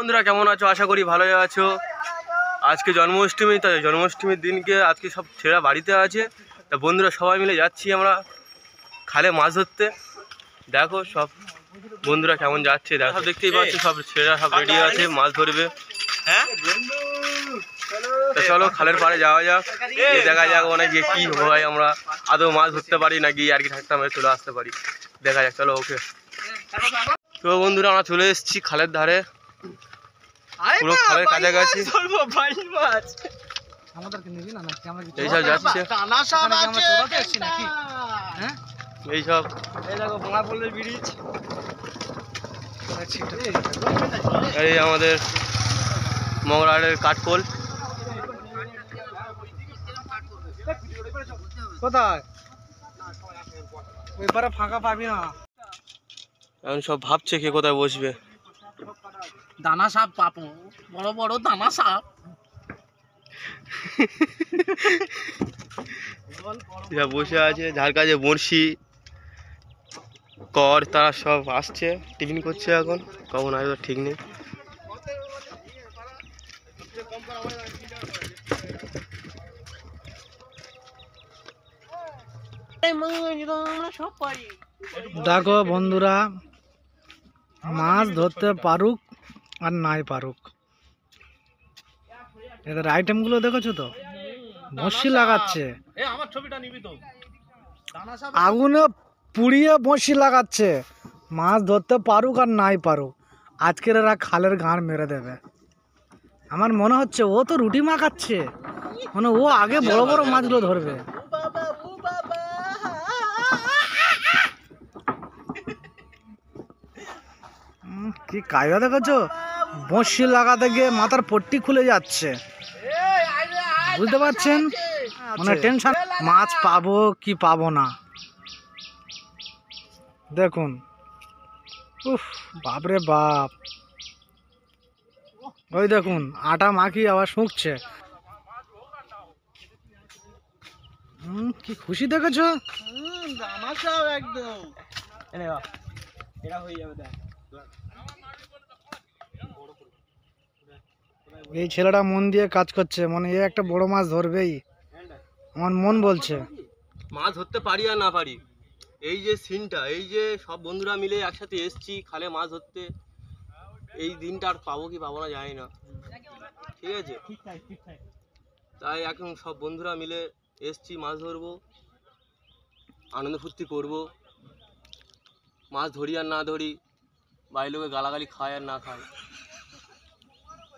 বন্ধুরা কেমন আছো? আশা করি ভালোই আছো। আজকে জন্মাষ্টমী, তাই জন্মাষ্টমীর দিনকে আজকে সব ছেলেরা বাড়িতে আছে। তা বন্ধুরা সবাই মিলে যাচ্ছি আমরা খালে মাছ ধরতে। দেখো সব বন্ধুরা কেমন যাচ্ছে, দেখো দেখতেই পাচ্ছ সব ছেলেরা সব রেডি আছে, মাছ ধরবে। হ্যাঁ চলো খালের পাড়ে যাওয়া যাক, দেখা যাক মানে যে কি হয়, আমরা আদৌ মাছ ধরতে পারি নাকি আর কি ঠাকটা আমরা চলে আসতে পারি, দেখা যাক। চলো ওকে। তো বন্ধুরা আমরা চলে এসেছি খালের ধারে, পুরো খালের কাছাকাছি। এইসব যাচ্ছে, এইসব এই আমাদের মগরাহাটের কাঠকোল। কোথায় এবারে ফাঁকা পাবি না। এখন সব ভাবছে কে কোথায় বসবে। দানা সাপ পাবো, বড় বড় দানা সাপ। বসে আছে, যার কাছে বড়শি কর তারা সব আসছে, টিফিন করছে। এখন কখন আসবে ঠিক নেই। দেখো বন্ধুরা, মাছ ধরতে পারুক আর নাই পারুক, এদের আইটেম গুলো দেখেছো তো? বড়শি লাগাচ্ছে, আগুনে পুড়িয়ে বড়শি লাগাচ্ছে। মাছ ধরতে পারুক আর নাই পারুক, আজকের এরা খালের গাঁড় মেরে দেবে। আমার মনে হচ্ছে ও তো রুটি মাখাচ্ছে, মানে ও আগে বড় বড় মাছগুলো ধরবে। কি কায়দা দেখেছো? বড়শি লাগাতে গিয়ে মাথার পট্টি খুলে যাচ্ছে, বুঝতে পারছেন? মানে টেনশন, মাছ পাবো কি পাবো না। দেখুন, উফ বাপরে বাপ, ওই দেখুন আটা মাখি আবার শুকছে। কি খুশি দেখেছো? একদম এই ছেলেটা মন দিয়ে কাজ করছে, মানে এ একটা বড় মাছ ধরবেই, আমার মন বলছে। মাছ ধরতে পারি আর না পারি, এই যে সিনটা, এই যে সব বন্ধুরা মিলে একসাথে এসছি খালে মাছ ধরতে, এই দিনটা আর পাবো কি পাবো না জানি না, ঠিক আছে? তাই এখন সব বন্ধুরা মিলে এসছি, মাছ ধরবো, আনন্দ ফুর্তি করবো। মাছ ধরি আর না ধরি, বাড়ির লোকে গালাগালি খায় আর না খায়,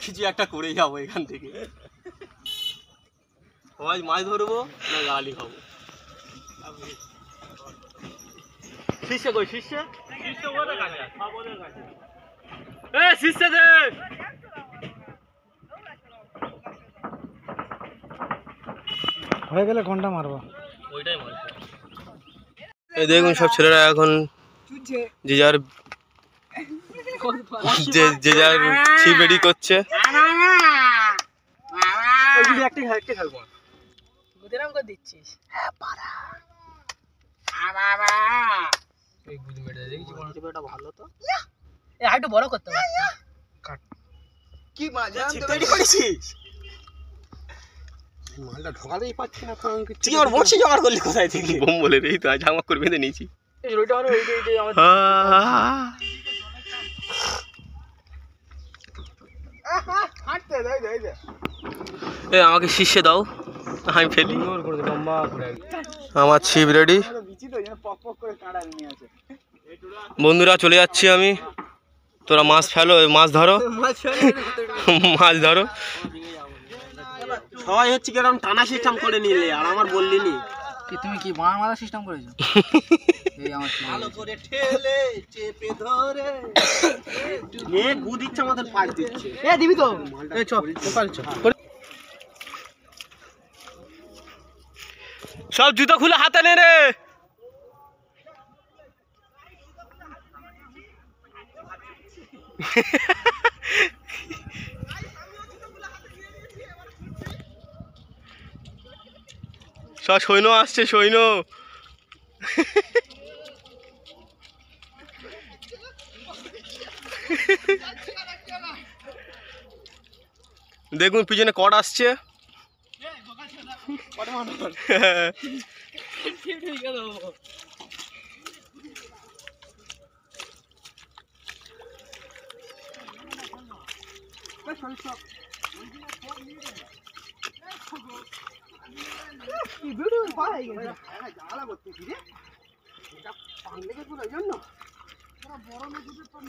কিছু একটা করেই যাবো এখান থেকে। সবাই মাছ ধরবো না গালি খাবো। শিষ্য কই? শিষ্য শিষ্য দে। হয়ে গেলে ঘন্টা মারবো। ওইটাই মারবো। এই দেখুন সব ছেলেরা এখন যে যার ছিপ রেডি করছে। বড় করতে কি মালটা ঢোকাতেই পাচ্ছি না। তুই আমার বড়শি জোগাড় করলি কোথায় থেকে? বোম বলে রে, তো জামা করে বেঁধে নিয়েছি। আমাকে শীর্ষে দাও, আমি ফেলি। আমার ছিপ রেডি, বন্ধুরা চলে যাচ্ছি আমি। তোরা মাছ ফেলো, মাছ ধরো, মাছ ধরো। সবাই হচ্ছে কি এরকম টানা সিস্টেম করে নিলে, আর আমার বললি নি তুমি কি মার মারা সিস্টেম করেছো? এই আমার ভালো করে ঠেলে চেপে ধরে এ গু দিচ্ছে, আমাদের পাশ দিচ্ছে। এ দিবি তো? এই চল চল চল, সব জুতো খুলে হাতে নে রে। সব সৈন্য আসছে, সৈন্য। দেখুন পিছনে কট আসছে।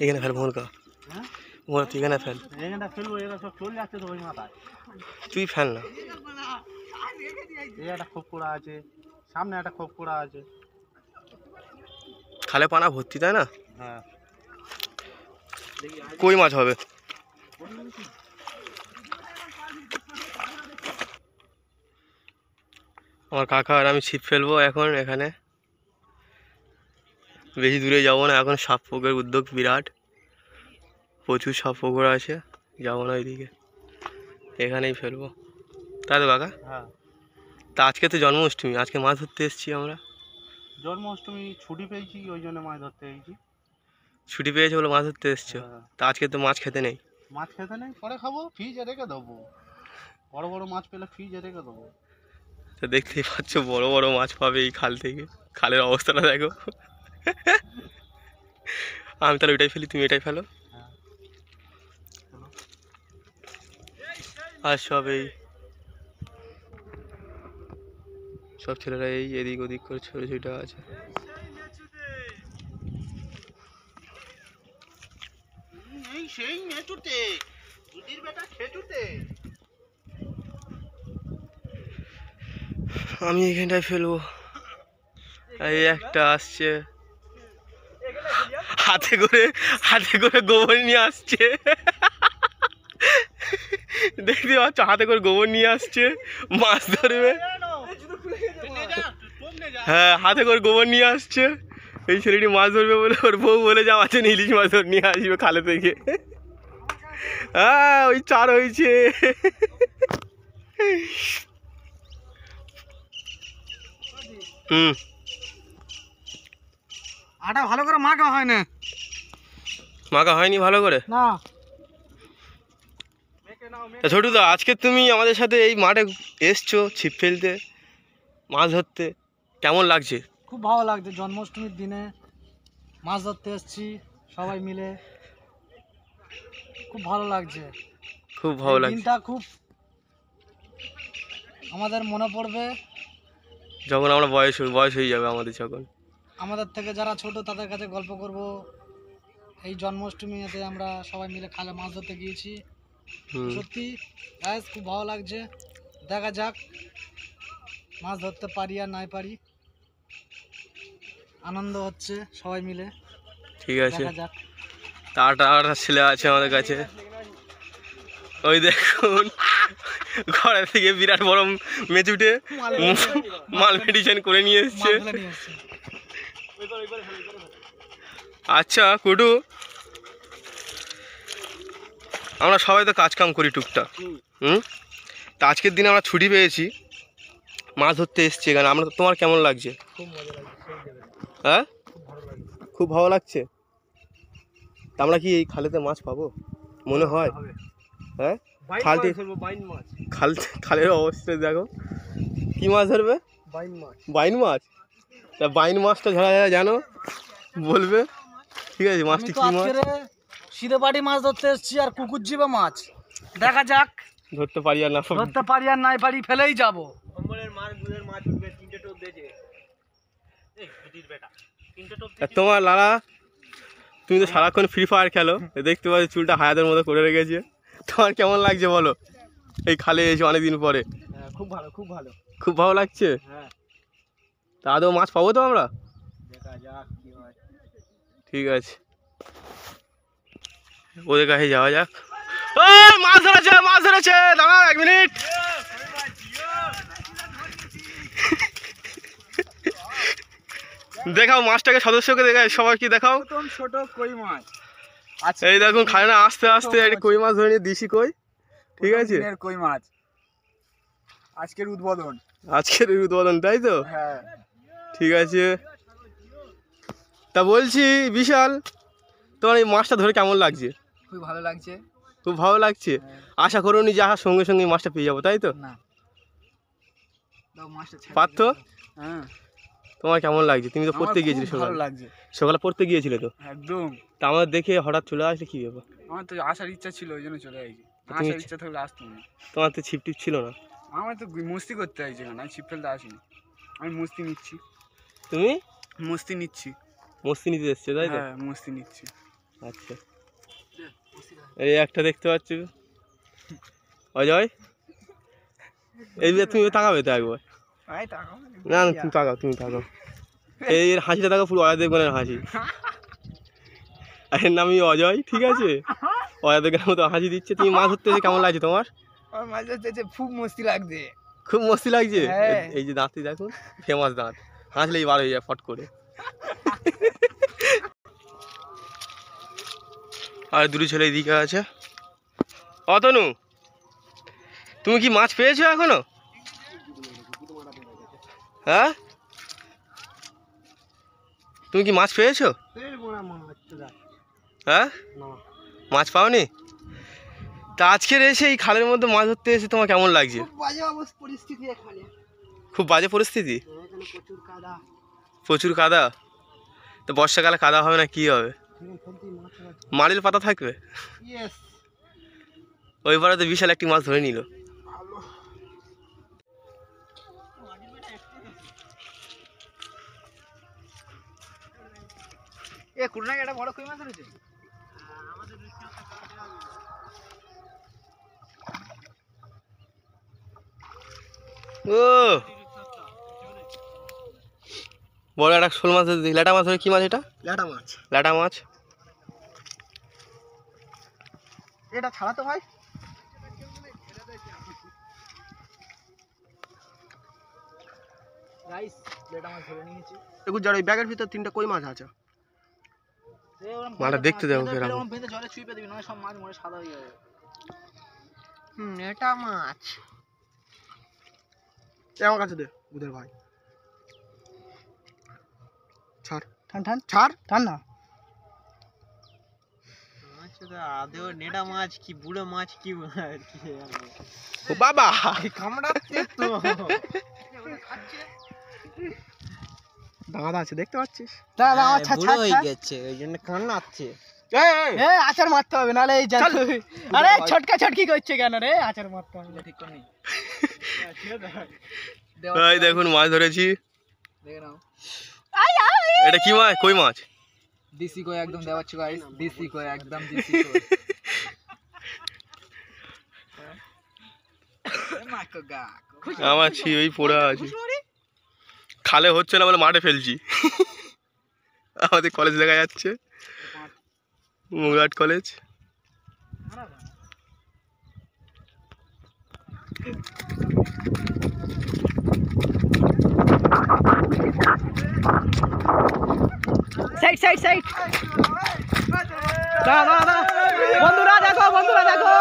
এখানে ফেল মোহন কা, মোহন তুই এখানে ফেল, এখানটা ফেলবো, এরা সব চলে যাচ্ছে তো ওই মাথায়। তুই ফেল না। এই একটা খোপ করা আছে, সামনে একটা খোপ করা আছে। খালে পানা ভর্তি তাই না? হ্যাঁ, কই মাছ হবে। আমার কাকা আর আমি ছিপ ফেলবো এখন এখানে, বেশি দূরে যাবো না এখন। সাপ পোকের উদ্যোগ বিরাট, প্রচুর সাপ পুকুর আছে, যাবো না ওইদিকে, এখানেই ফেলবো, তাই তো কাকা? হ্যাঁ। তা আজকে তো জন্মাষ্টমী, আজকে মাছ ধরতে এসেছি আমরা। জন্মাষ্টমী ছুটি পেয়েছি, ওই জন্য মাছ ধরতে এসেছি। ছুটি পেয়েছে বলে মাছ ধরতে এসছো? হ্যাঁ। তা আজকে তো মাছ খেতে নেই। মাছ খেতে নেই, পরে খাবো, ফ্রিজে রেখে দেবো। বড় বড় মাছ পেলে ফ্রিজে রেখে দেবো। তো দেখতেই পাচ্ছ বড় বড় মাছ পাবে এই খাল থেকে, খালের অবস্থাটা দেখো। আমি তাহলে ওইটাই ফেলি, তুমি এটাই ফেলো। হ্যাঁ। আর সব এই সব ছেলেরা এই এদিক ওদিক করে ছোটো ছোটো আছে। সেই মেচুতে দুদির বেটা খেটুতে। আমি এখানটায় ফেলবো। এই একটা আসছে হাতে করে গোবর নিয়ে আসছে। দেখতে পাচ্ছ হাতে করে গোবর নিয়ে আসছে, মাছ ধরবে। হ্যাঁ, হাতে করে গোবর নিয়ে আসছে, এই ছেলেটি মাছ ধরবে বলে ওর বউ বলে যা আছে ইলিশ মাছ ধরে নিয়ে আসবে খালে থেকে। হ্যাঁ, ওই 4 হয়েছে। আটা ভালো করে মাখা হয় না। মাখা হয়নি ভালো করে না। ছোটু দা, আজকে তুমি আমাদের সাথে এই মাঠে এসছো ছিপ ফেলতে, মাছ ধরতে, কেমন লাগছে? খুব ভালো লাগছে, জন্মাষ্টমীর দিনে মাছ ধরতে এসেছি সবাই মিলে, খুব ভালো লাগছে। খুব ভালো লাগছে, দিনটা খুব আমাদের মনে পড়বে যখন আমরা বয়স হয়ে যাবে আমাদের, যখন আমাদের থেকে যারা ছোট তাদের কাছে গল্প করব। এই জন্মাষ্টমীতে আমরা সবাই মিলে খালে মাছ ধরতে গিয়েছি। সত্যি গাইস খুব ভালো লাগছে। দেখা যাক মাছ ধরতে পারি আর নাই পারি, আনন্দ হচ্ছে সবাই মিলে। ঠিক আছে, দেখা যাক। তার ছেলে আছে আমাদের কাছে, ওই দেখুন ঘরে থেকে বিরাট বড় মেচুটে মাল মেডিসিন করে নিয়ে এসছে। আচ্ছা কুটু, আমরা সবাই তো কাজ কাম করি টুকটাক, তা আজকের দিনে আমরা ছুটি পেয়েছি, মাছ ধরতে এসছি এখানে। আমরা তোমার কেমন লাগছে? হ্যাঁ, খুব ভালো লাগছে। তা আমরা কি এই খালেতে মাছ পাবো মনে হয়? হ্যাঁ, খালের অবস্থা দেখো, কি মাছ ধরবে? বাইন মাছ। তা বাইন মাছটা ধরা যায় জানো, বলবে? ঠিক আছে, মাছটি কি মাছ? সিধে বাড়ি মাছ ধরতে এসেছি আর কুকুর জিবে মাছ। দেখা যাক, ধরতে পারি আর না নাই পারি, ফেলেই যাবো। তোমার লালা, তুমি তো সারাক্ষণ ফ্রি ফায়ার খেলো, দেখতে পাচ্ছি চুলটা হায়াতের মতো করে রেখেছে। তোমার কেমন লাগছে বলো এই খালে এসে অনেকদিন পরে? খুব ভালো, খুব ভালো, খুব ভালো লাগছে। হ্যাঁ। তা আদৌ মাছ পাবো তো আমরা? দেখা যাক কি হয়। ঠিক আছে, ওদের কাছে যাওয়া যাক। ওই মাছ ধরেছে, দাঁড়া 1 মিনিট। দেখাও মাছটাকে, সদস্যকে দেখাও, সবাইকে দেখাও। ছোট কই মাছ। এই দেখুন খালে আস্তে আস্তে কই মাছ ধরে নিয়ে দিশি কই। ঠিক আছে, কই মাছ আজকের উদ্বোধন। তাই তো? হ্যাঁ, ঠিক আছে। তা বলছি বিশাল, তোমার এই মাছটা ধরে কেমন লাগছে? খুব ভালো লাগছে। খুব ভালো লাগছে। আশা করুনি যে আসার সঙ্গে সঙ্গে মাছটা পেয়ে যাবো, তাই তো? না দাও মাছটা ছেড়ে পারতো? হ্যাঁ। তোমার কেমন লাগছে? তুমি তো পড়তে গিয়েছিলে ভালো সকালে, লাগছে সকালে পড়তে গিয়েছিলে তো? একদম। তা আমাদের দেখে হঠাৎ চলে আসলে কি ব্যাপার? আমার তো আসার ইচ্ছা ছিল, ওই জন্য চলে আসি। তুমি আসার ইচ্ছা থাকলে আসতাম না। তোমার তো ছিপ টিপ ছিল না? আমার তো মস্তি করতে আসছি, না আমি ছিপ ফেলতে আসিনি। আমি মস্তি নিচ্ছি। তুমি মস্তি নিচ্ছি? মস্তি নিতে এসছো, তাই তো? হ্যাঁ মস্তি নিচ্ছি। আচ্ছা, এই একটা দেখতে পাচ্ছ অজয়, এই যে তুমি তাকাবে তো একবার। না না তুমি তাকাও, তুমি তাকাও, এই হাসিটা তাকাও, পুরো অজয় দেবগনের হাসি। এর নামই অজয়, ঠিক আছে? অজয় দেবগনের মতো হাসি দিচ্ছে। তুমি মাছ ধরতে এসে কেমন লাগছে তোমার? আমার মাছ ধরতে খুব মস্তি লাগছে। খুব মস্তি লাগছে। এই যে দাঁতটি দেখুন, ফেমাস দাঁত, হাসলেই বার হয়ে যায় ফট করে। আর দুটো ছেলে এদিকে আছে। অতনু, তুমি কি মাছ পেয়েছো এখনো? হ্যাঁ, তুমি কি মাছ পেয়েছো? হ্যাঁ, মাছ পাওনি? তা আজকের এসে এই খালের মধ্যে মাছ ধরতে এসে তোমার কেমন লাগছে? খুব বাজে পরিস্থিতি। প্রচুর কাদা। তো বর্ষাকালে কাদা হবে না কি হবে? মারিল পাতা থাকবে। ওই পাড়াতে বিশাল একটি মাছ ধরে নিল। একটা বড় কই মাছ ধরেছে। ও বড় একটা শোল মাছ, ল্যাটা মাছ ধরে। কি মাছ এটা? ল্যাটা মাছ। ল্যাটা মাছ। এটা ছাড়া তো ভাই। গাইস ল্যাটা মাছ ধরে নিয়েছি। দেখুন যার ওই ব্যাগের ভিতর 3টা কই মাছ আছে। মাছটা দেখতে দেবো কিরকম। জলে ছুঁয়ে দিবি, নয় সব মাছ মরে সাদা হয়ে যাবে। এটা মাছ আমার কাছে দে বুধের ভাই। ছাড় ঠান ঠান ছাড় ঠান না। আদেও নেটা মাছ কি বুড়ো মাছ কি ও বাবা কামড়াচ্ছে তো। দাদা আছে দেখতে পাচ্ছিস? দাদা আমার বুড়ো হয়ে গেছে ওই জন্য কান্নাচ্ছে। আচার মারতে হবে নাহলে এই জাল। আরে ছটকা ছটকি করছে কেন রে? আচার মারতে হবে। ঠিক করে নি। এই দেখুন মাছ ধরেছি। দেখে নাও। এটা কি মাছ? কই মাছ। দেশি কই একদম দেওয়াচ্ছি গাইস। দেশি কই একদম দেশি কই। আমার ছিই পোড়া আছে। খালে হচ্ছে না বলে মাঠে ফেলছি। আমাদের কলেজ দেখা যাচ্ছে, মুগলাট কলেজ। Side side side. দাদা দাদা বন্ধুরা দেখো, বন্ধুরা দেখো,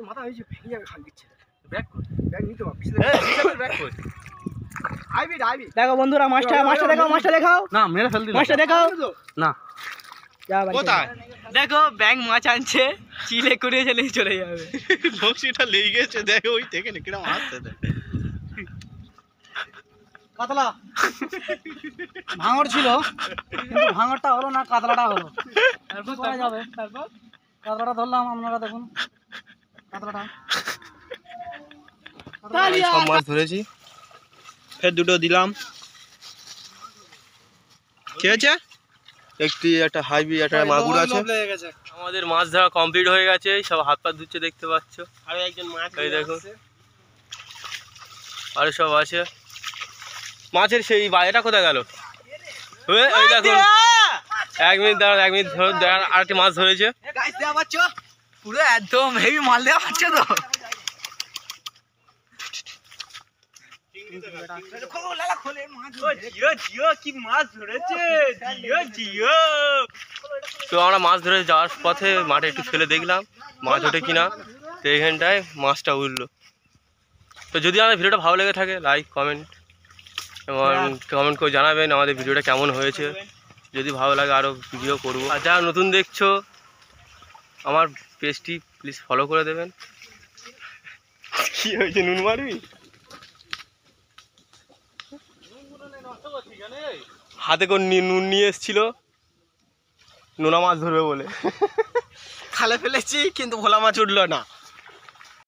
মাথা হয়েছে ভেঙে যাবে। খাল দিচ্ছে ব্যাগ নিতে পারবি। দেখো বন্ধুরা মাছটা, মাছটা দেখাও, মাছটা দেখাও। না মেরে ফেল দিল। মাছটা দেখাও না কোথায়? দেখো ব্যাং মাছ আনছে, চিলে করে চলে যাবে। বক্সিটা লেগে গেছে, দেখো ওই থেকে কিরকম আসছে। কাতলা ভাঙর ছিল, কিন্তু ভাঙরটা হলো না, কাতলাটা হলো। তারপর করা যাবে। তারপর কাতলাটা ধরলাম, আপনারা দেখুন কাতলাটা। সব মাছ ধরেছি, ফের দুটো দিলাম। কি আছে? একটা হাইবি, একটা মাগুর আছে। আমাদের মাছ ধরা কমপ্লিট হয়ে গেছে, সব হাত পা ধুচ্ছে দেখতে পাচ্ছ। আরো একজন মাছ এই দেখো আরে সব আছে। মাছের সেই এটা কোথায় গেল? এই দেখুন, 1 মিনিট দাঁড়ান, 1 মিনিট ধরে দেখান। আরেকটি মাছ ধরেছে। পুরো একদম হেভি মাল দেওয়া পাচ্ছ তো। কি মাছ ধরেছে জিও জিও। তো আমরা মাছ ধরে যাওয়ার পথে মাঠে একটু ফেলে দেখলাম মাছ ওঠে কিনা। তো এইখানটায় মাছটা উঠলো। তো যদি আমাদের ভিডিওটা ভালো লেগে থাকে লাইক কমেন্ট এবং কমেন্ট করে জানাবেন আমাদের ভিডিওটা কেমন হয়েছে। যদি ভালো লাগে আরও ভিডিও করব। আর যারা নতুন দেখছো আমার পেজটি প্লিজ ফলো করে দেবেন। কি হয়েছে, নুন মারবি? হাতে করে নুন নিয়ে এসেছিল নোনা মাছ ধরবে বলে। খালে ফেলেছি কিন্তু ভোলা মাছ উঠলো না।